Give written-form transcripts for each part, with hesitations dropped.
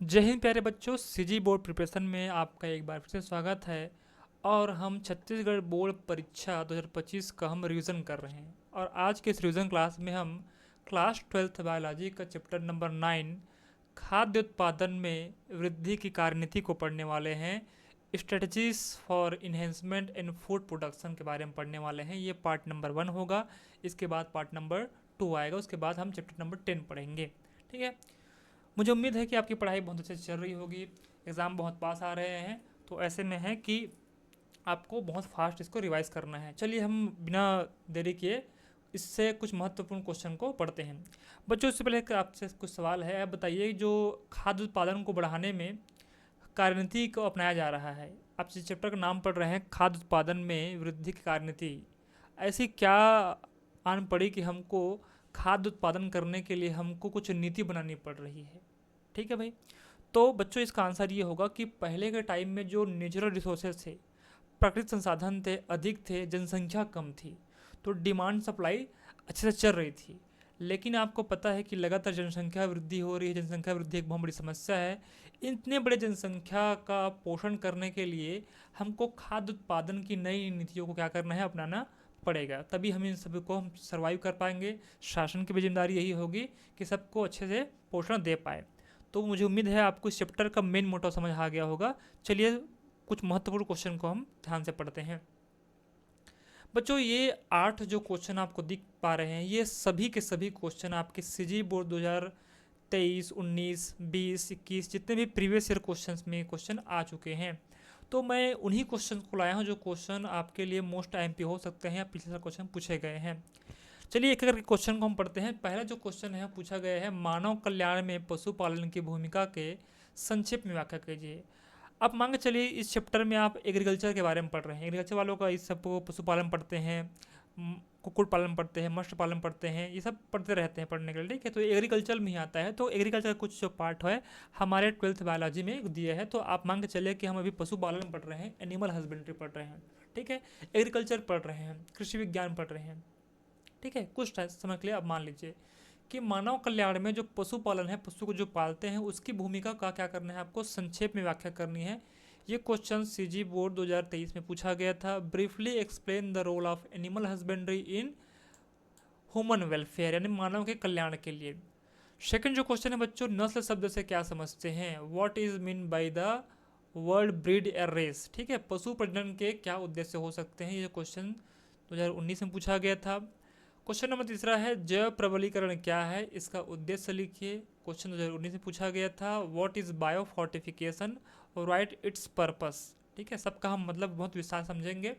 जय हिंद प्यारे बच्चों, सीजी बोर्ड प्रिपरेशन में आपका एक बार फिर से स्वागत है। और हम छत्तीसगढ़ बोर्ड परीक्षा 2025 का हम रिवीजन कर रहे हैं। और आज के इस रिवीजन क्लास में हम क्लास 12th बायोलॉजी का चैप्टर नंबर 9 खाद्य उत्पादन में वृद्धि की कार्यनीति को पढ़ने वाले हैं। Strategies for enhancement in food production के बारे में पढ़ने वाले हैं। ये पार्ट नंबर 1 होगा, इसके बाद पार्ट नंबर 2 आएगा, उसके बाद हम चैप्टर नंबर 10 पढ़ेंगे। ठीक है, मुझे उम्मीद है कि आपकी पढ़ाई बहुत अच्छे से चल रही होगी, एग्ज़ाम बहुत पास आ रहे हैं, तो ऐसे में है कि आपको बहुत फास्ट इसको रिवाइज करना है। चलिए हम बिना देरी किए इससे कुछ महत्वपूर्ण क्वेश्चन को पढ़ते हैं। बच्चों, इससे पहले आपसे कुछ सवाल है। आप बताइए, जो खाद्य उत्पादन को बढ़ाने में कार्यनीति को अपनाया जा रहा है, आप इस चैप्टर का नाम पढ़ रहे हैं खाद्य उत्पादन में वृद्धि की कार्यनीति, ऐसी क्या आन पड़ी कि हमको खाद्य उत्पादन करने के लिए हमको कुछ नीति बनानी पड़ रही है। ठीक है भाई, तो बच्चों इसका आंसर ये होगा कि पहले के टाइम में जो नेचुरल रिसोर्सेज थे, प्राकृतिक संसाधन थे, अधिक थे, जनसंख्या कम थी, तो डिमांड सप्लाई अच्छे से चल रही थी। लेकिन आपको पता है कि लगातार जनसंख्या वृद्धि हो रही है। जनसंख्या वृद्धि एक बहुत बड़ी समस्या है। इतने बड़े जनसंख्या का पोषण करने के लिए हमको खाद्य उत्पादन की नई नीतियों को क्या करना है, अपनाना पड़ेगा, तभी हम इन सभी को हम सर्वाइव कर पाएंगे। शासन की भी जिम्मेदारी यही होगी कि सबको अच्छे से पोषण दे पाए। तो मुझे उम्मीद है आपको इस चैप्टर का मेन मोटो समझ आ गया होगा। चलिए कुछ महत्वपूर्ण क्वेश्चन को हम ध्यान से पढ़ते हैं। बच्चों, ये 8 जो क्वेश्चन आपको दिख पा रहे हैं, ये सभी के सभी क्वेश्चन आपके सीजी बोर्ड 2023, 19, 20, 21 जितने भी प्रीवियस ईयर क्वेश्चंस में क्वेश्चन आ चुके हैं। तो मैं उन्हीं क्वेश्चन को लाया हूँ जो क्वेश्चन आपके लिए मोस्ट आईएमपी हो सकते हैं या पिछले साल क्वेश्चन पूछे गए हैं। चलिए एक करके क्वेश्चन को हम पढ़ते हैं। पहला जो क्वेश्चन है पूछा गया है, मानव कल्याण में पशुपालन की भूमिका के संक्षेप में व्याख्या कीजिए। अब मान के चलिए इस चैप्टर में आप एग्रीकल्चर के बारे में पढ़ रहे हैं। एग्रीकल्चर वालों का इस सबको पशुपालन पढ़ते हैं, कुक्कुट पालन पढ़ते हैं, मत्स्य पालन पढ़ते हैं, ये सब पढ़ते रहते हैं पढ़ने के लिए। ठीक है, तो एग्रीकल्चर में ही आता है। तो एग्रीकल्चर कुछ जो पार्ट है हमारे 12th बायोलॉजी में दिए है। तो आप मान के चलिए कि हम अभी पशुपालन पढ़ रहे हैं, एनिमल हस्बेंड्री पढ़ रहे हैं। ठीक है, एग्रीकल्चर पढ़ रहे हैं, कृषि विज्ञान पढ़ रहे हैं। ठीक है, कुछ समय के लिए आप मान लीजिए कि मानव कल्याण में जो पशुपालन है, पशु को जो पालते हैं, उसकी भूमिका का क्या करना है, आपको संक्षेप में व्याख्या करनी है। ये क्वेश्चन सीजी बोर्ड 2023 में पूछा गया था। Briefly explain the role of animal husbandry in human welfare, यानी मानव के कल्याण के लिए। सेकंड जो क्वेश्चन है बच्चों, नस्ल शब्द से क्या समझते हैं, what is mean by the word breed a race. ठीक है, पशु प्रजनन के क्या उद्देश्य हो सकते हैं, ये क्वेश्चन 2019 में पूछा गया था। क्वेश्चन नंबर तीसरा है, जैव प्रबलीकरण क्या है, इसका उद्देश्य लिखिए। क्वेश्चन 2019 में पूछा गया था। What is bio fortification, right it's purpose. ठीक है, सबका हम मतलब बहुत विस्तार समझेंगे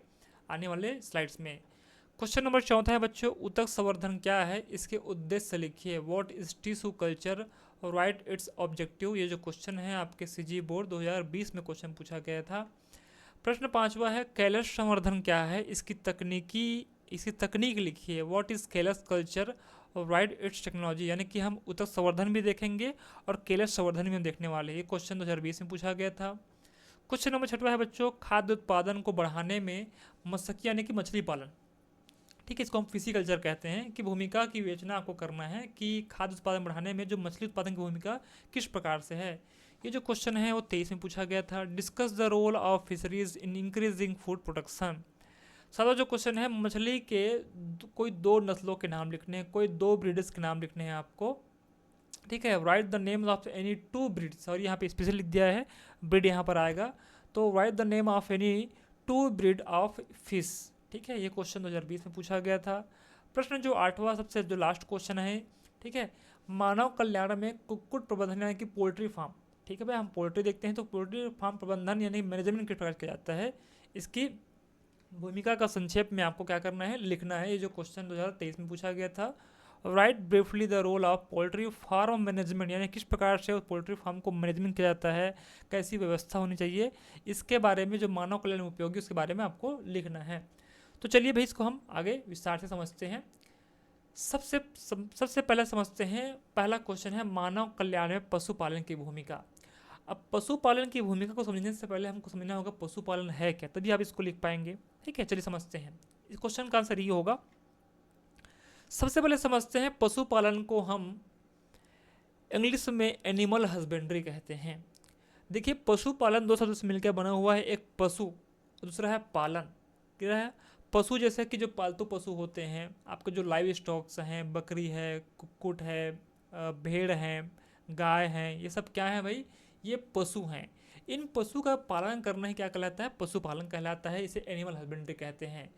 आने वाले स्लाइड्स में। क्वेश्चन नंबर चौथा है बच्चों, ऊतक संवर्धन क्या है, इसके उद्देश्य लिखिए। What is tissue culture, right it's objective. ये जो क्वेश्चन है आपके सीजी बोर्ड 2020 में क्वेश्चन पूछा गया था। प्रश्न पांचवा है, कैलस संवर्धन क्या है, इसकी तकनीक लिखिए। What is callus culture, right it's technology. यानी कि हम ऊतक संवर्धन भी देखेंगे और कैलस संवर्धन भी हम देखने वाले हैं। ये क्वेश्चन 2020 में पूछा गया था। क्वेश्चन नंबर छठवा है बच्चों, खाद्य उत्पादन को बढ़ाने में मत्स्यिकी यानी कि मछली पालन, ठीक है, इसको हम फिशिकल्चर कहते हैं, कि भूमिका की विवेचना आपको करना है कि खाद्य उत्पादन बढ़ाने में जो मछली उत्पादन की भूमिका किस प्रकार से है। ये जो क्वेश्चन है वो 23 में पूछा गया था। Discuss the role of fisheries in increasing food production. सादा जो क्वेश्चन है, मछली के कोई 2 नस्लों के नाम लिखने हैं, कोई 2 ब्रीडर्स के नाम लिखने हैं आपको। ठीक है, right the names of any 2 breeds, और यहाँ पे स्पेशल लिख दिया है, ब्रीड यहाँ पर आएगा, तो right the name of any 2 breed of fish. ठीक है, ये क्वेश्चन 2020 में पूछा गया था। प्रश्न जो 8वां सबसे जो लास्ट क्वेश्चन है, ठीक है, मानव कल्याण में कुक्कुट प्रबंधन यानी कि पोल्ट्री फार्म। ठीक है भाई, हम पोल्ट्री देखते हैं तो पोल्ट्री फार्म प्रबंधन यानी मैनेजमेंट किस प्रकार किया जाता है, इसकी भूमिका का संक्षेप में आपको क्या करना है, लिखना है। ये जो क्वेश्चन 2023 में पूछा गया था। Write briefly the role of poultry farm management, यानी किस प्रकार से पोल्ट्री फार्म को मैनेजमेंट किया जाता है, कैसी व्यवस्था होनी चाहिए, इसके बारे में जो मानव कल्याण में उपयोगी उसके बारे में आपको लिखना है। तो चलिए भाई इसको हम आगे विस्तार से समझते हैं। सबसे पहले समझते हैं, पहला क्वेश्चन है मानव कल्याण में पशुपालन की भूमिका। अब पशुपालन की भूमिका को समझने से पहले हमको समझना होगा पशुपालन है क्या, तभी आप इसको लिख पाएंगे। ठीक है, चलिए समझते हैं। इस क्वेश्चन का आंसर ये होगा, सबसे पहले समझते हैं पशुपालन को हम इंग्लिश में एनिमल हस्बेंड्री कहते हैं। देखिए पशुपालन दो शब्द से मिलकर बना हुआ है, एक पशु, दूसरा है पालन। क्या है? पशु जैसे कि जो पालतू पशु होते हैं, आपके जो लाइव स्टॉक्स हैं, बकरी है, कुक्कुट है, भेड़ हैं, गाय हैं, ये सब क्या है भाई? ये पशु हैं। इन पशु का पालन करना ही क्या कहलाता है? पशुपालन कहलाता है। इसे एनिमल हस्बेंड्री कहते हैं।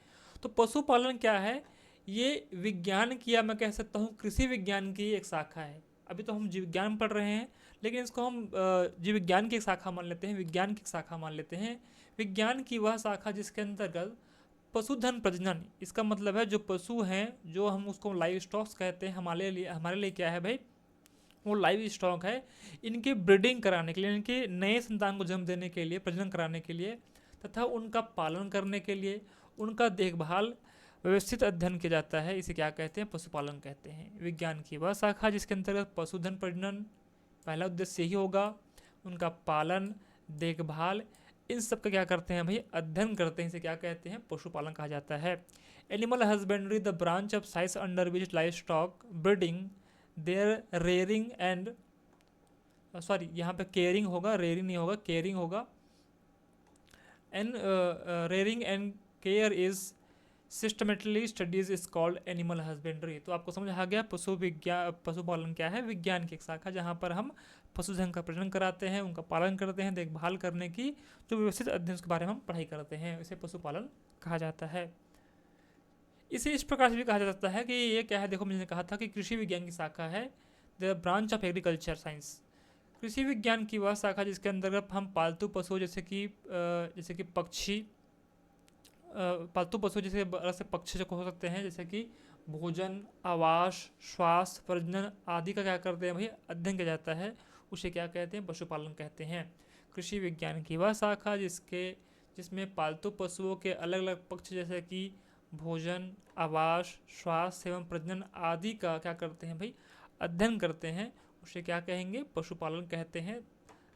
तो पशुपालन क्या है? ये विज्ञान की, या मैं कह सकता हूँ कृषि विज्ञान की एक शाखा है। अभी तो हम जीव विज्ञान पढ़ रहे हैं, लेकिन इसको हम जीव विज्ञान की एक शाखा मान लेते हैं, विज्ञान की एक शाखा मान लेते हैं। विज्ञान की वह शाखा जिसके अंतर्गत पशुधन प्रजनन, इसका मतलब है जो पशु हैं, जो हम उसको लाइव स्टॉक्स कहते हैं, हमारे लिए क्या है भाई? वो लाइव स्टॉक है। इनकी ब्रीडिंग कराने के लिए, इनके नए संतान को जन्म देने के लिए, प्रजनन कराने के लिए तथा उनका पालन करने के लिए, उनका देखभाल, व्यवस्थित अध्ययन किया जाता है। इसे क्या कहते हैं? पशुपालन कहते हैं। विज्ञान की वह शाखा जिसके अंतर्गत पशुधन प्रजनन पहला उद्देश्य यही होगा, उनका पालन, देखभाल, इन सब का क्या करते हैं भाई? अध्ययन करते हैं। इसे क्या कहते हैं? पशुपालन कहा जाता है। Animal husbandry the branch of science under which livestock breeding their rearing and, sorry यहाँ पे केयरिंग होगा, रेयरिंग नहीं होगा, केयरिंग होगा, and rearing and care is systematically studies is called animal husbandry. तो आपको समझ आ गया पशुपालन क्या है? विज्ञान की एक शाखा जहाँ पर हम पशुधन का प्रजनन कराते हैं, उनका पालन करते हैं, देखभाल करने की जो व्यवस्थित अध्ययन के बारे में हम पढ़ाई करते हैं, इसे पशुपालन कहा जाता है। इसे इस प्रकार से भी कहा जा सकता है कि ये क्या है? देखो मैंने कहा था कि कृषि विज्ञान की शाखा है, the branch of agriculture science. कृषि विज्ञान की वह शाखा जिसके अंतर्गत हम पालतू पशु जैसे कि पक्षी, पालतू पशु जैसे से पक्षी जो हो सकते हैं, जैसे कि भोजन, आवास, श्वास, प्रजनन आदि का क्या करते हैं भाई? अध्ययन किया जाता है। उसे क्या कहते हैं? पशुपालन कहते हैं। कृषि विज्ञान की वह शाखा जिसमें पालतू पशुओं के अलग अलग पक्ष जैसे कि भोजन, आवास, श्वास एवं प्रजनन आदि का क्या करते हैं भाई? अध्ययन करते हैं। उसे क्या कहेंगे? पशुपालन कहते हैं।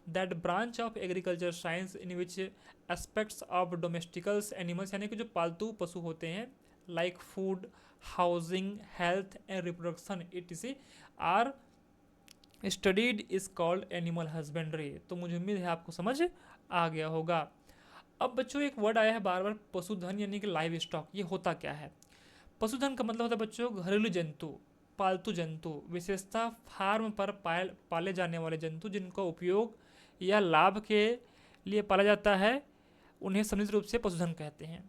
That branch of agriculture science in which aspects of domesticals animals, यानी कि जो पालतू पशु होते हैं, like food, housing, health and reproduction etc are studied is called animal husbandry. तो मुझे उम्मीद है आपको समझ आ गया होगा। अब बच्चों एक वर्ड आया है बार बार, पशुधन यानी कि लाइव स्टॉक। ये होता क्या है? पशुधन का मतलब होता है बच्चों घरेलू जंतु, पालतू जंतु, विशेषतः फार्म पर पाले जाने वाले जंतु जिनका उपयोग या लाभ के लिए पाला जाता है, उन्हें सम्मिलित रूप से पशुधन कहते हैं।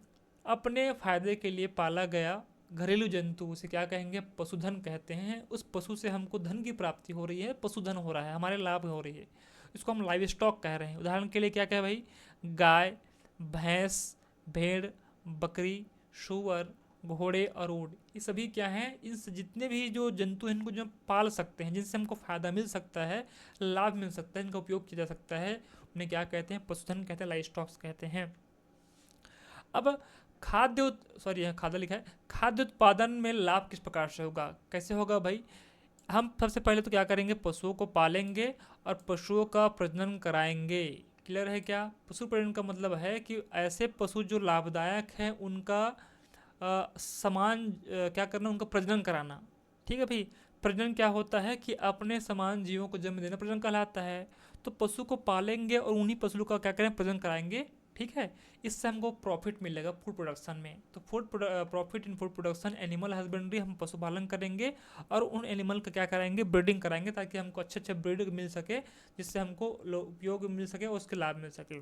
अपने फायदे के लिए पाला गया घरेलू जंतु उसे क्या कहेंगे? पशुधन कहते हैं। उस पशु से हमको धन की प्राप्ति हो रही है, पशुधन हो रहा है, हमारे लाभ हो रही है, इसको हम लाइव स्टॉक कह रहे हैं। उदाहरण के लिए क्या कहे भाई? गाय, भैंस, भेड़, बकरी, सूअर, घोड़े और ऊँट, ये सभी क्या हैं? इन जितने भी जो जंतु हैं इनको जो पाल सकते हैं, जिनसे हमको फ़ायदा मिल सकता है, लाभ मिल सकता है, इनका उपयोग किया जा सकता है, उन्हें क्या कहते हैं? पशुधन कहते हैं, लाइव स्टॉक्स कहते हैं। अब खाद्य लिखा है, खाद्य उत्पादन में लाभ किस प्रकार से होगा? कैसे होगा भाई? हम सबसे पहले तो क्या करेंगे? पशुओं को पालेंगे और पशुओं का प्रजनन कराएंगे। क्लियर है क्या? पशु प्रजनन का मतलब है कि ऐसे पशु जो लाभदायक हैं उनका क्या करना? उनका प्रजनन कराना। ठीक है भाई? प्रजनन क्या होता है कि अपने समान जीवों को जन्म देना प्रजनन कहलाता है। तो पशु को पालेंगे और उन्हीं पशु का क्या करें? प्रजनन कराएंगे। ठीक है? इससे हमको प्रॉफिट मिलेगा फूड प्रोडक्शन में। तो profit in food production, animal husbandry, हम पशुपालन करेंगे और उन एनिमल का क्या कराएंगे? ब्रीडिंग कराएंगे, ताकि हमको अच्छे ब्रीड मिल सके, जिससे हमको उपयोग मिल सके और उसके लाभ मिल सके।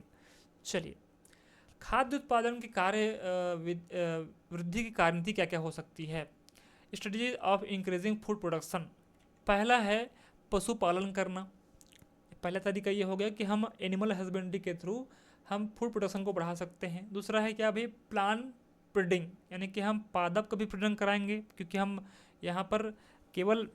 चलिए, खाद्य उत्पादन के वृद्धि की कार्यनीति क्या क्या हो सकती है? Strategy of increasing food production. पहला है पशुपालन करना। पहला तरीका ये हो गया कि हम एनिमल हस्बेंड्री के थ्रू हम फूड प्रोडक्शन को बढ़ा सकते हैं। दूसरा है क्या भाई? प्लांट ब्रीडिंग, यानी कि हम पादप का भी प्रजनन कराएंगे, क्योंकि हम यहाँ पर केवल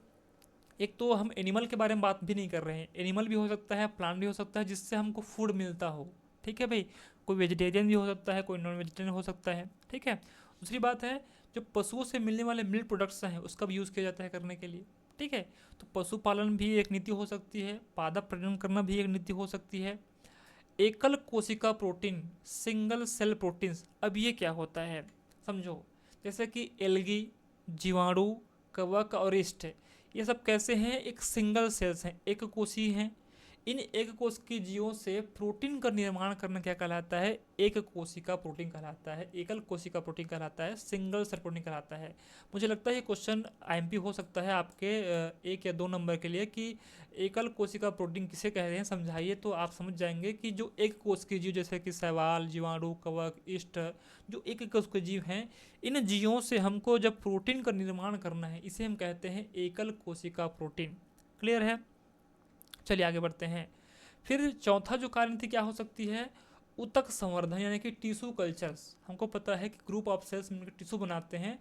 एक तो हम एनिमल के बारे में बात भी नहीं कर रहे हैं, एनिमल भी हो सकता है, प्लांट भी हो सकता है, जिससे हमको फूड मिलता हो। ठीक है भाई? कोई वेजिटेरियन भी हो सकता है, कोई नॉन वेजिटेरियन हो सकता है। ठीक है? दूसरी बात है जो पशुओं से मिलने वाले मिल्क प्रोडक्ट्स हैं उसका भी यूज़ किया जाता है करने के लिए। ठीक है? तो पशुपालन भी एक नीति हो सकती है, पादप प्रजनन करना भी एक नीति हो सकती है। एकल कोशिका प्रोटीन, सिंगल सेल प्रोटीन्स, अब ये क्या होता है समझो। जैसे कि एल्गी, जीवाणु, कवक और ईस्ट, ये सब कैसे हैं, एक सिंगल सेल्स हैं, एक कोषीय हैं। इन एक कोशिकीय जीवों से प्रोटीन का निर्माण करना क्या कहलाता है, एक कोशिका प्रोटीन कहलाता है, एकल कोशिका प्रोटीन कहलाता है, सिंगल सेल प्रोटीन कहलाता है। मुझे लगता है ये क्वेश्चन आईएमपी हो सकता है आपके 1 या 2 नंबर के लिए कि एकल कोशिका प्रोटीन किसे कहते हैं, समझाइए तो आप समझ जाएंगे कि जो एक कोशिकीय जीव जैसे कि शैवाल, जीवाणु, कवक, ईस्ट, जो एक कोशिकीय जीव हैं, इन जीवों से हमको जब प्रोटीन का निर्माण करना है इसे हम कहते हैं एकल कोशिका प्रोटीन। क्लियर है? चलिए आगे बढ़ते हैं। फिर चौथा जो कार्य थी क्या हो सकती है, ऊतक संवर्धन यानी कि टिश्यू कल्चर्स। हमको पता है कि ग्रुप ऑफ सेल्स मिलकर टिश्यू बनाते हैं।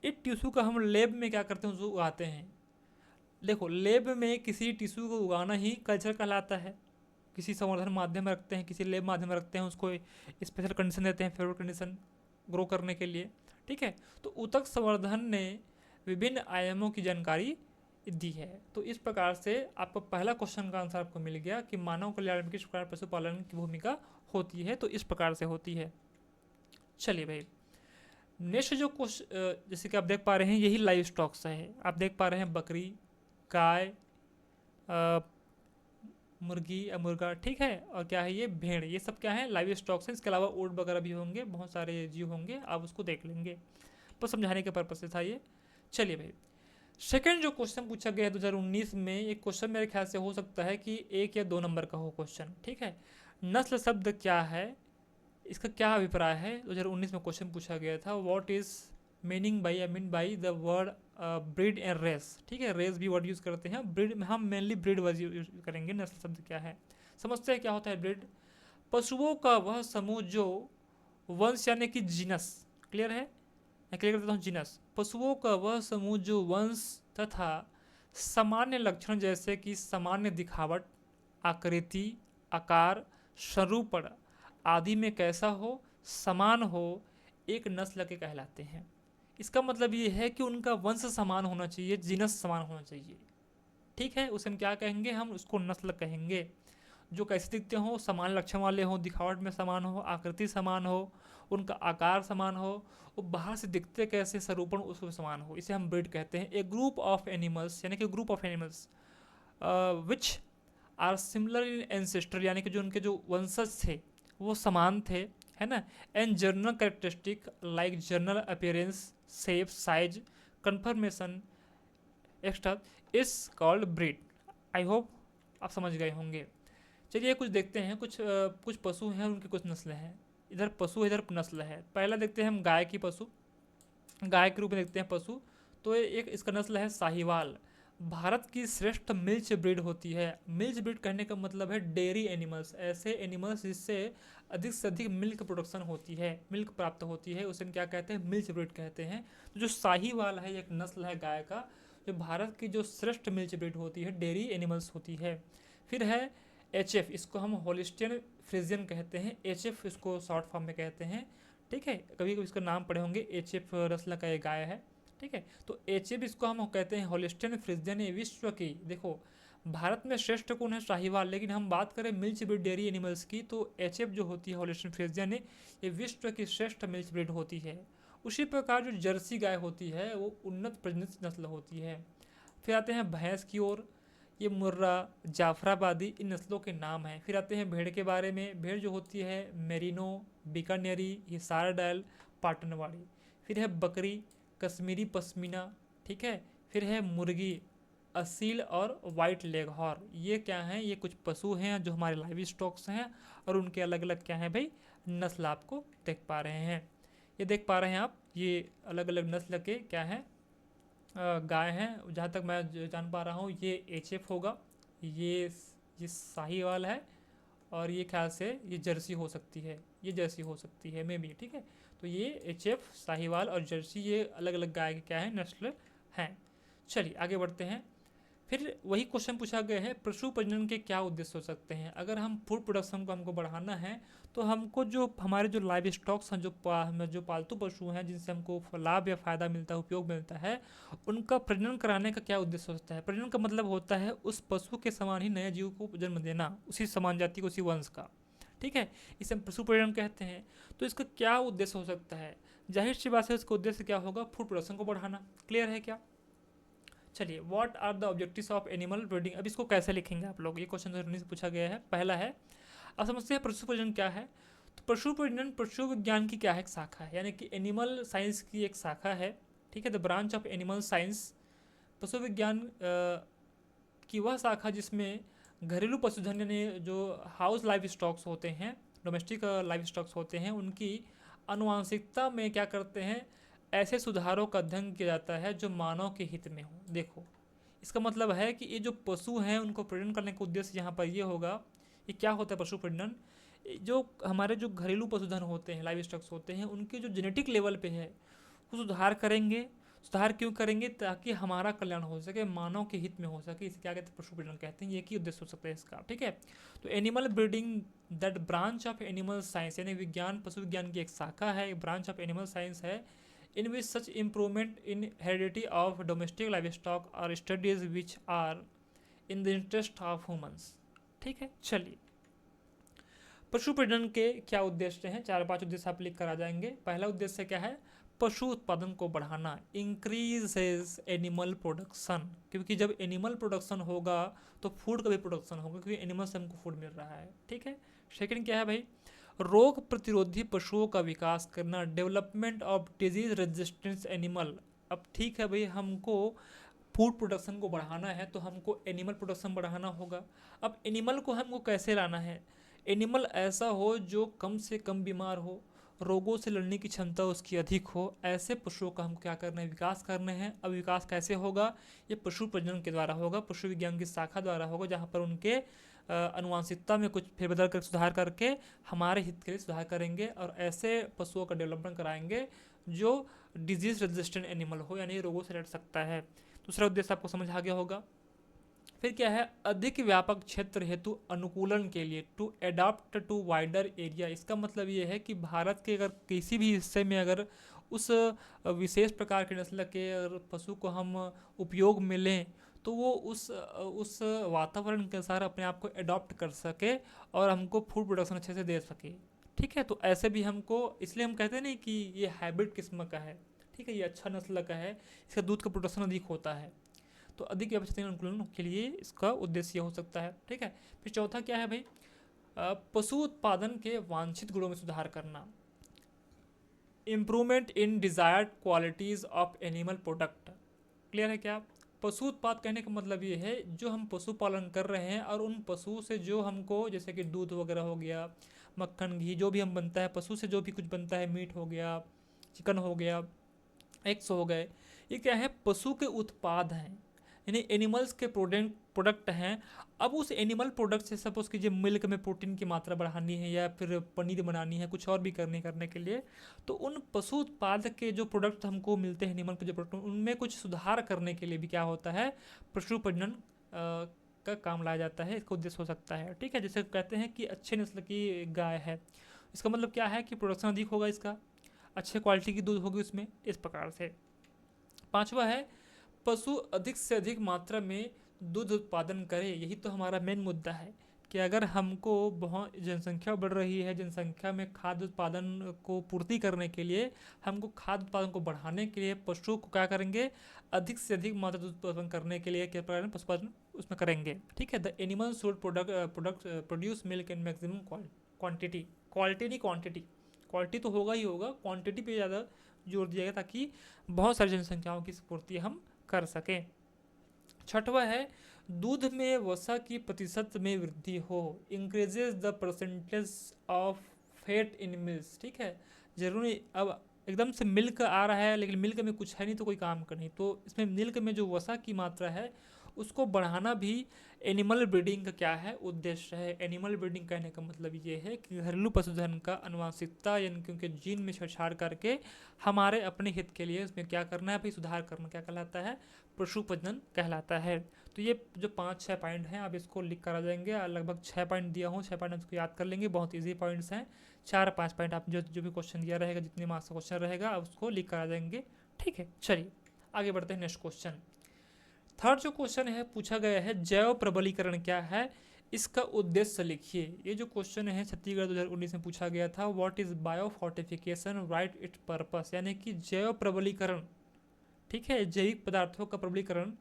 इस टिश्यू का हम लैब में क्या करते हैं, उसको उगाते हैं। देखो, लैब में किसी टिश्यू को उगाना ही कल्चर कहलाता है। किसी संवर्धन माध्यम में रखते हैं, किसी लैब माध्यम में रखते हैं, उसको स्पेशल कंडीशन देते हैं, फेवरेट कंडीशन ग्रो करने के लिए। ठीक है, तो ऊतक संवर्धन ने विभिन्न आयामों की जानकारी दी है। तो इस प्रकार से आपको पहला क्वेश्चन का आंसर आपको मिल गया कि मानव कल्याण में किस प्रकार पशुपालन की भूमिका होती है, तो इस प्रकार से होती है। चलिए भाई, नेक्स्ट जो क्वेश्चन जैसे कि आप देख पा रहे हैं, यही लाइव स्टॉक्स है। आप देख पा रहे हैं बकरी, गाय, मुर्गी या मुर्गा, ठीक है, और क्या है ये भेड़, ये सब क्या है, लाइव स्टॉक्स हैं। इसके अलावा ऊँट वगैरह भी होंगे, बहुत सारे जीव होंगे, आप उसको देख लेंगे, बस समझाने के पर्पज से था ये। चलिए भाई, सेकंड जो क्वेश्चन पूछा गया है 2019 में, एक क्वेश्चन मेरे ख्याल से हो सकता है कि 1 या 2 नंबर का हो क्वेश्चन। ठीक है, नस्ल शब्द क्या है, इसका क्या अभिप्राय है। 2019 में क्वेश्चन पूछा गया था, what is meaning by, I mean by the word breed and race. ठीक है, रेस भी वर्ड यूज़ करते हैं, ब्रीड में हम मेनली ब्रीड वर्ड यूज करेंगे। नस्ल शब्द क्या है, समझते हैं क्या होता है ब्रीड। पशुओं का वह समूह जो वंश यानी कि जीनस, क्लियर है, मैं क्लियर कर देता हूँ, जीनस, पशुओं का वह समूह जो वंश तथा सामान्य लक्षण जैसे कि सामान्य दिखावट, आकृति, आकार, स्वरूपण आदि में कैसा हो, समान हो, एक नस्ल के कहलाते हैं। इसका मतलब ये है कि उनका वंश समान होना चाहिए, जीनस समान होना चाहिए। ठीक है, उसे हम क्या कहेंगे, हम उसको नस्ल कहेंगे। जो कैसे दिखते हो, समान लक्षण वाले हो, दिखावट में समान हो, आकृति समान हो, उनका आकार समान हो, वो बाहर से दिखते कैसे, स्वरूपण उसमें समान हो, इसे हम ब्रीड कहते हैं। ए ग्रुप ऑफ एनिमल्स यानी कि group of animals which are similar in ancestor, यानी कि जो उनके जो वंशज थे वो समान थे, है ना, and general characteristic like general appearance, shape, size, conformation extra is called breed. I hope आप समझ गए होंगे। चलिए कुछ देखते हैं, कुछ पशु हैं, उनकी कुछ नस्लें हैं। इधर पशु, इधर नस्ल है। पहला देखते हैं हम गाय की पशु, गाय के रूप में देखते हैं पशु। तो एक इसका नस्ल है साहिवाल। भारत की श्रेष्ठ मिल्च ब्रीड होती है। मिल्च ब्रीड कहने का मतलब है डेयरी एनिमल्स, ऐसे एनिमल्स जिससे अधिक से अधिक मिल्क प्रोडक्शन होती है, मिल्क प्राप्त होती है, उसे हम क्या कहते हैं, मिल्च ब्रीड कहते हैं। तो जो साहिवाल है, एक नस्ल है गाय का, जो भारत की जो श्रेष्ठ मिल्च ब्रीड होती है, डेयरी एनिमल्स होती है। फिर है HF, इसको हम होलिस्टियन फ्रिजियन कहते हैं, HF इसको शॉर्ट फॉर्म में कहते हैं। ठीक है, कभी कभी इसका नाम पढ़े होंगे, HF नस्ल का ये गाय है। ठीक है, तो HF इसको हम कहते हैं होलिस्टियन फ्रिजियन। ये विश्व की, देखो भारत में श्रेष्ठ कौन है, शाहीवाल, लेकिन हम बात करें मिल्च ब्रीड डेयरी एनिमल्स की, तो HF जो होती है होलिस्टियन फ्रिजियन, ये विश्व की श्रेष्ठ मिल्च ब्रीड होती है। उसी प्रकार जो जर्सी गाय होती है वो उन्नत प्रजनन नस्ल होती है। फिर आते हैं भैंस की ओर, ये मुर्रा, जाफराबादी, इन नस्लों के नाम हैं। फिर आते हैं भेड़ के बारे में, भेड़ जो होती है मेरिनो, बीकानेरी, हिसार डायल, पाटनवाड़ी। फिर है बकरी, कश्मीरी पश्मीना। ठीक है, फिर है मुर्गी, असील और वाइट लेग हॉर्न। ये क्या हैं, ये कुछ पशु हैं जो हमारे लाइव स्टॉक्स हैं, और उनके अलग अलग क्या हैं भाई, नस्ल आपको देख पा रहे हैं। ये देख पा रहे हैं आप, ये अलग अलग नस्ल के क्या हैं, गाय हैं। जहाँ तक मैं जान पा रहा हूँ ये HF होगा, ये साहीवाल है, और ये ख्याल से ये जर्सी हो सकती है, ये जर्सी हो सकती है मे बी। ठीक है, तो ये HF, साहीवाल और जर्सी, ये अलग अलग गाय के क्या है, नस्ल हैं। चलिए आगे बढ़ते हैं। फिर वही क्वेश्चन पूछा गया है, पशु प्रजनन के क्या उद्देश्य हो सकते हैं। अगर हम फूड प्रोडक्शन को हमको बढ़ाना है, तो हमको जो हमारे जो लाइव स्टॉक्स हैं, जो पालतू पशु हैं, जिनसे हमको लाभ या फ़ायदा मिलता है, उपयोग मिलता है, उनका प्रजनन कराने का क्या उद्देश्य हो सकता है। प्रजनन का मतलब होता है उस पशु के समान ही नए जीव को जन्म देना, उसी समान जाति को, उसी वंश का। ठीक है, इसे हम पशु प्रजनन कहते हैं। तो इसका क्या उद्देश्य हो सकता है, जाहिर सी बात है इसका उद्देश्य क्या होगा, फूड प्रोडक्शन को बढ़ाना। क्लियर है क्या। चलिए, what are the objectives of animal breeding, अब इसको कैसे लिखेंगे आप लोग, ये क्वेश्चन 2019 से पूछा गया है। पहला है, अब समझते हैं पशु प्रजनन क्या है। तो पशु प्रजनन पशु विज्ञान की क्या है, एक शाखा है, यानी कि एनिमल साइंस की एक शाखा है। ठीक है, the branch of animal science, पशु विज्ञान की वह शाखा जिसमें घरेलू पशुधन यानी जो हाउस लाइफ स्टॉक्स होते हैं, डोमेस्टिक लाइफ स्टॉक्स होते हैं, उनकी आनुवांशिकता में क्या करते हैं, ऐसे सुधारों का अध्ययन किया जाता है जो मानव के हित में हो। देखो, इसका मतलब है कि ये जो पशु हैं उनको प्रजनन करने का उद्देश्य यहाँ पर ये होगा। ये क्या होता है पशु प्रजनन, जो हमारे जो घरेलू पशुधन होते हैं, लाइव स्टॉक्स होते हैं, उनके जो जेनेटिक लेवल पे है वो सुधार करेंगे। सुधार क्यों करेंगे, ताकि हमारा कल्याण हो सके, मानव के हित में हो सके। इसे क्या कहते हैं, पशु प्रजनन कहते हैं। ये की उद्देश्य हो सकता है इसका। ठीक है, तो animal breeding that branch of animal science, यानी विज्ञान पशु विज्ञान की एक शाखा है, एक ब्रांच ऑफ एनिमल साइंस है, in which such improvement in heredity of domestic livestock are studies which are in the interest of humans। ठीक है, चलिए, पशु प्रजनन के क्या उद्देश्य हैं, 4-5 उद्देश्य आप लिख कर आ जाएंगे। पहला उद्देश्य क्या है, पशु उत्पादन को बढ़ाना, इंक्रीजेज एनिमल प्रोडक्शन, क्योंकि जब एनिमल प्रोडक्शन होगा तो फूड का भी प्रोडक्शन होगा, क्योंकि एनिमल से हमको फूड मिल रहा है। ठीक है, सेकंड क्या है भाई, रोग प्रतिरोधी पशुओं का विकास करना, development of disease resistance animal. अब ठीक है भाई, हमको फूड प्रोडक्शन को बढ़ाना है तो हमको एनिमल प्रोडक्शन बढ़ाना होगा। अब एनिमल को हमको कैसे लाना है, एनिमल ऐसा हो जो कम से कम बीमार हो, रोगों से लड़ने की क्षमता उसकी अधिक हो, ऐसे पशुओं का हमको क्या करना है, विकास करने हैं। अब विकास कैसे होगा, ये पशु प्रजनन के द्वारा होगा, पशु विज्ञान की शाखा द्वारा होगा, जहाँ पर उनके अनुवांशिकता में कुछ फेरबदल कर सुधार करके हमारे हित के लिए सुधार करेंगे, और ऐसे पशुओं का डेवलपमेंट कराएंगे जो डिजीज रेजिस्टेंट एनिमल हो, यानी रोगों से लड़ सकता है। दूसरा उद्देश्य आपको समझ आ गया होगा। फिर क्या है, अधिक व्यापक क्षेत्र हेतु अनुकूलन के लिए, to adapt to wider area. इसका मतलब ये है कि भारत के अगर किसी भी हिस्से में अगर उस विशेष प्रकार के नस्ल के अगर पशु को हम उपयोग में लें तो वो उस वातावरण के अनुसार अपने आप को एडॉप्ट कर सके और हमको फूड प्रोडक्शन अच्छे से दे सके। ठीक है, तो ऐसे भी हमको, इसलिए हम कहते हैं नहीं कि ये हाइब्रिड किस्म का है। ठीक है, ये अच्छा नस्ल का है, इसका दूध का प्रोडक्शन अधिक होता है, तो अधिक व्यापक अनुकूलन के लिए इसका उद्देश्य हो सकता है। ठीक है, फिर चौथा क्या है भाई, पशु उत्पादन के वांछित गुणों में सुधार करना, improvement in desired qualities of animal product. Clear है क्या, पशु उत्पाद कहने का मतलब ये है जो हम पशुपालन कर रहे हैं और उन पशु से जो हमको, जैसे कि दूध वगैरह हो गया, मक्खन घी जो भी हम बनता है, पशु से जो भी कुछ बनता है, मीट हो गया, चिकन हो गया, एग्स हो गए, ये क्या है, पशु के उत्पाद हैं, यानी एनिमल्स के प्रोडक्ट हैं। अब उस एनिमल प्रोडक्ट से सपोज कीजिए मिल्क में प्रोटीन की मात्रा बढ़ानी है या फिर पनीर बनानी है, कुछ और भी करने के लिए, तो उन पशु उत्पाद के जो प्रोडक्ट हमको मिलते हैं, एनिमल के जो प्रोडक्ट, उनमें कुछ सुधार करने के लिए भी क्या होता है, पशु प्रजनन का काम लाया जाता है। इसका उद्देश्य हो सकता है। ठीक है, जैसे कहते हैं कि अच्छे नस्ल की गाय है, इसका मतलब क्या है कि प्रोडक्शन अधिक होगा, इसका अच्छे क्वालिटी की दूध होगी उसमें, इस प्रकार से। पांचवा है, पशु अधिक से अधिक मात्रा में दूध उत्पादन करे। यही तो हमारा मेन मुद्दा है कि अगर हमको बहुत जनसंख्या बढ़ रही है, जनसंख्या में खाद्य उत्पादन को पूर्ति करने के लिए, हमको खाद्य उत्पादन को बढ़ाने के लिए पशु को क्या करेंगे, अधिक से अधिक मात्रा दूध उत्पादन करने के लिए क्या प्रकार पशुपालन उसमें करेंगे। ठीक है, the animal should produce milk in maximum quantity, quality नहीं क्वान्टिटी, क्वालिटी तो होगा ही होगा, क्वान्टिटी पे ज़्यादा जोर दिया गया ताकि बहुत सारी जनसंख्याओं की पूर्ति हम कर सकें। छठवा है, दूध में वसा की प्रतिशत में वृद्धि हो, increases the percentage of fat in milk. ठीक है, जरूरी अब एकदम से मिल्क आ रहा है लेकिन मिल्क में कुछ है नहीं तो कोई काम का नहीं, तो इसमें मिल्क में जो वसा की मात्रा है उसको बढ़ाना भी एनिमल ब्रीडिंग का क्या है, उद्देश्य है। एनिमल ब्रीडिंग कहने का मतलब ये है कि घरेलू पशुधन का अनुवांशिकता यानी कि उनके जीन में छेड़छाड़ करके हमारे अपने हित के लिए उसमें क्या करना है भाई, सुधार करना, क्या कहलाता है, पशु प्रजनन कहलाता है। तो ये जो 5-6 पॉइंट हैं आप इसको लिख कर आ जाएंगे, लगभग 6 पॉइंट दिया हूँ, 6 पॉइंट इसको याद कर लेंगे, बहुत ईजी पॉइंट्स हैं। 4-5 पॉइंट आप जो भी क्वेश्चन दिया रहेगा, जितने मार्क्स का क्वेश्चन रहेगा आप उसको लिख कर आ जाएंगे। ठीक है, चलिए आगे बढ़ते हैं नेक्स्ट क्वेश्चन। थर्ड जो क्वेश्चन है पूछा गया है, जैव प्रबलीकरण क्या है, इसका उद्देश्य लिखिए। ये जो क्वेश्चन है छत्तीसगढ़ 2019 में पूछा गया था, what is bio fortification, right it purpose, यानी कि जैव प्रबलीकरण। ठीक है, जैविक पदार्थों का प्रबलीकरण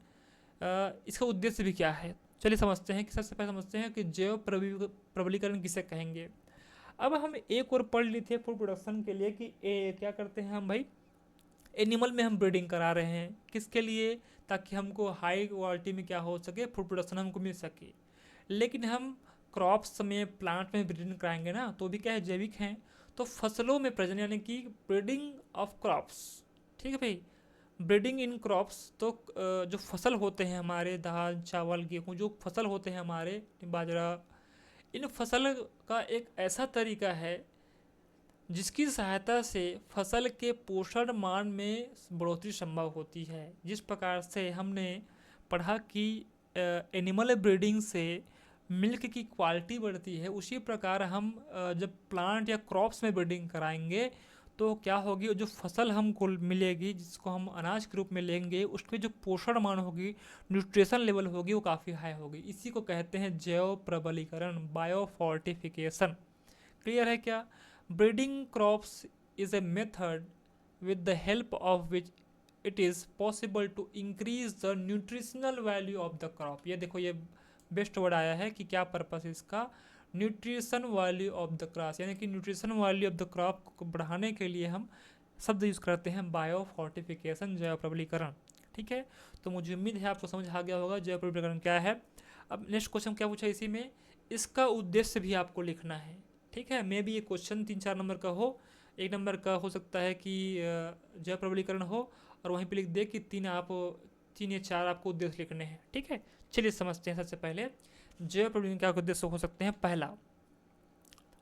इसका उद्देश्य भी क्या है। चलिए समझते हैं कि सबसे पहले समझते हैं कि जैव प्रबलीकरण किसे कहेंगे। अब हम एक और पढ़ ली थे फूड प्रोडक्शन के लिए कि क्या करते हैं हम भाई, एनिमल में हम ब्रीडिंग करा रहे हैं किसके लिए, ताकि हमको हाई क्वालिटी में क्या हो सके, फूड प्रोडक्शन हमको मिल सके। लेकिन हम क्रॉप्स में, प्लांट में ब्रीडिंग कराएंगे ना, तो भी क्या है, जैविक हैं। तो फसलों में प्रजनन यानी कि ब्रीडिंग ऑफ क्रॉप्स, ठीक है भाई, ब्रीडिंग इन क्रॉप्स। तो जो फसल होते हैं हमारे, दाल चावल गेहूँ, जो फसल होते हैं हमारे, बाजरा, इन फसल का एक ऐसा तरीका है जिसकी सहायता से फसल के पोषण मान में बढ़ोतरी संभव होती है। जिस प्रकार से हमने पढ़ा कि एनिमल ब्रीडिंग से मिल्क की क्वालिटी बढ़ती है, उसी प्रकार हम जब प्लांट या क्रॉप्स में ब्रीडिंग कराएंगे तो क्या होगी, जो फसल हमको मिलेगी, जिसको हम अनाज के रूप में लेंगे, उसमें जो पोषण मान होगी, न्यूट्रिशन लेवल होगी, वो काफ़ी हाई होगी। इसी को कहते हैं जैव प्रबलीकरण, बायोफोर्टिफिकेशन। क्लियर है क्या। Breeding crops is a method with the help of which it is possible to increase the nutritional value of the crop. ये देखो, ये बेस्ट वर्ड आया है कि क्या पर्पस है इसका, nutrition value of the crop, यानी कि nutrition value of the crop को बढ़ाने के लिए हम शब्द यूज़ करते हैं बायो फोर्टिफिकेशन, जैव प्रबलीकरण। ठीक है, तो मुझे उम्मीद है आपको समझ आ गया होगा जैव प्रबलीकरण क्या है। अब नेक्स्ट क्वेश्चन क्या पूछा इसी में, इसका उद्देश्य भी आपको लिखना है। ठीक है, मे भी ये क्वेश्चन 3-4 नंबर का हो, 1 नंबर का हो सकता है कि जैव प्रबलीकरण हो, और वहीं पे लिख दे कि 3 या 4 आपको उद्देश्य लिखने हैं। ठीक है, चलिए समझते हैं। सबसे पहले जैव प्रबलीकरण क्या उद्देश्य हो सकते हैं। पहला,